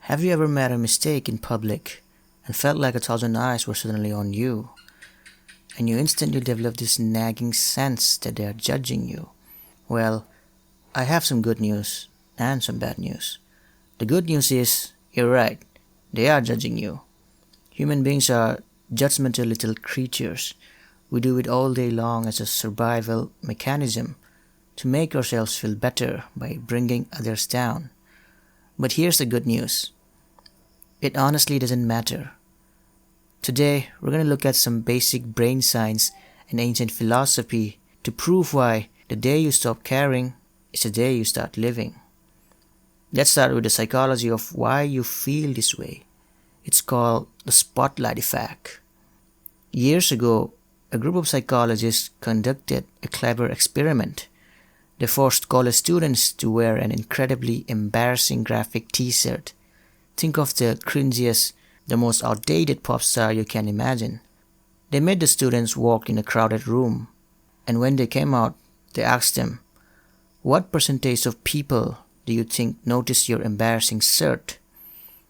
Have you ever made a mistake in public and felt like 1,000 eyes were suddenly on you, and you instantly develop this nagging sense that they are judging you? Well, I have some good news and some bad news. The good news is, you're right, they are judging you. Human beings are judgmental little creatures. We do it all day long as a survival mechanism to make ourselves feel better by bringing others down. But here's the good news. It honestly doesn't matter. Today, we're going to look at some basic brain science and ancient philosophy to prove why the day you stop caring is the day you start living. Let's start with the psychology of why you feel this way. It's called the spotlight effect. Years ago, a group of psychologists conducted a clever experiment. They forced college students to wear an incredibly embarrassing graphic t-shirt. Think of the cringiest, the most outdated pop star you can imagine. They made the students walk in a crowded room, and when they came out, they asked them, "What percentage of people do you think noticed your embarrassing shirt?"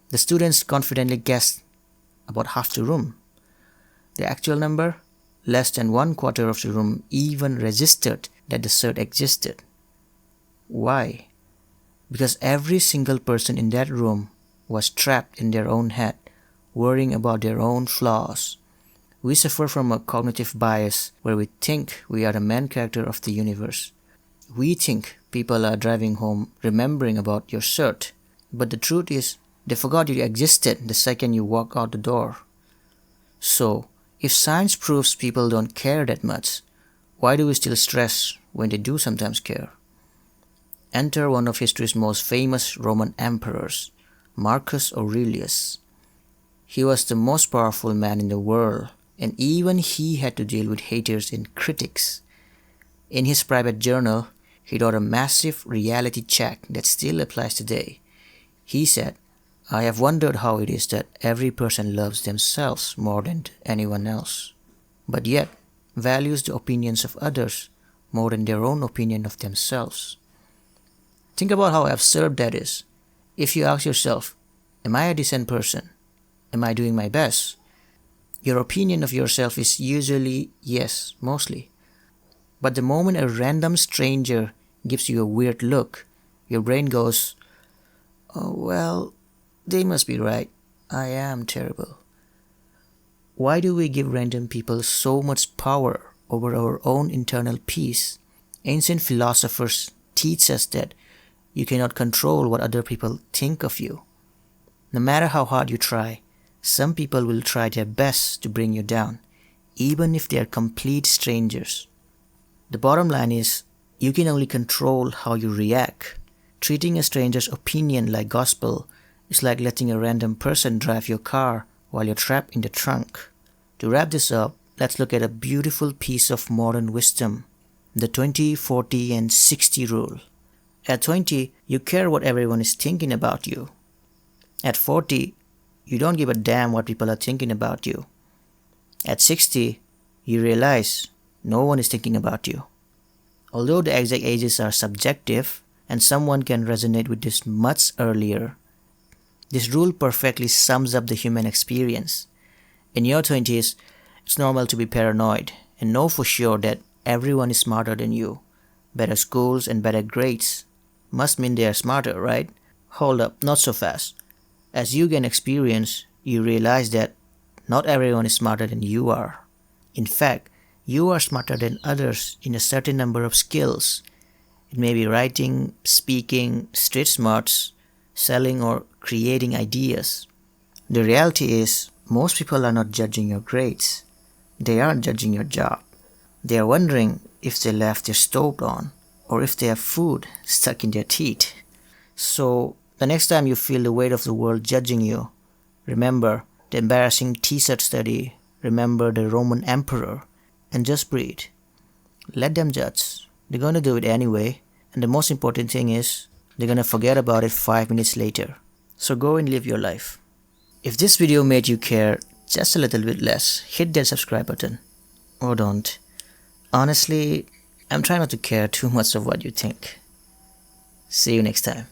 The students confidently guessed about half the room. The actual number? Less than 1/4 of the room even registered that the shirt existed. Why? Because every single person in that room was trapped in their own head, worrying about their own flaws. We suffer from a cognitive bias where we think we are the main character of the universe. We think people are driving home remembering about your shirt, but the truth is they forgot you existed the second you walk out the door. So, if science proves people don't care that much, why do we still stress when they do sometimes care? Enter one of history's most famous Roman emperors, Marcus Aurelius. He was the most powerful man in the world, and even he had to deal with haters and critics. In his private journal, he wrote a massive reality check that still applies today. He said, "I have wondered how it is that every person loves themselves more than anyone else, but yet values the opinions of others more than their own opinion of themselves." Think about how absurd that is. If you ask yourself, "Am I a decent person? Am I doing my best?" Your opinion of yourself is usually yes, mostly. But the moment a random stranger gives you a weird look, your brain goes, "Oh, well, they must be right. I am terrible." Why do we give random people so much power over our own internal peace? Ancient philosophers teach us that you cannot control what other people think of you. No matter how hard you try, some people will try their best to bring you down, even if they are complete strangers. The bottom line is, you can only control how you react. Treating a stranger's opinion like gospel is like letting a random person drive your car while you're trapped in the trunk. To wrap this up, let's look at a beautiful piece of modern wisdom, the 20, 40, and 60 rule. At 20, you care what everyone is thinking about you. At 40, you don't give a damn what people are thinking about you. At 60, you realize no one is thinking about you. Although the exact ages are subjective, and someone can resonate with this much earlier, this rule perfectly sums up the human experience. In your 20s, it's normal to be paranoid and know for sure that everyone is smarter than you. Better schools and better grades must mean they are smarter, right? Hold up, not so fast. As you gain experience, you realize that not everyone is smarter than you are. In fact, you are smarter than others in a certain number of skills. It may be writing, speaking, street smarts, selling, or creating ideas. The reality is, most people are not judging your grades. They aren't judging your job. They are wondering if they left their stove on, or if they have food stuck in their teeth. So, the next time you feel the weight of the world judging you, remember the embarrassing t-shirt study, remember the Roman emperor, and just breathe. Let them judge. They're gonna do it anyway, and the most important thing is, they're gonna forget about it 5 minutes later. So go and live your life. If this video made you care just a little bit less, hit that subscribe button. Or don't. Honestly, I'm trying not to care too much of what you think. See you next time.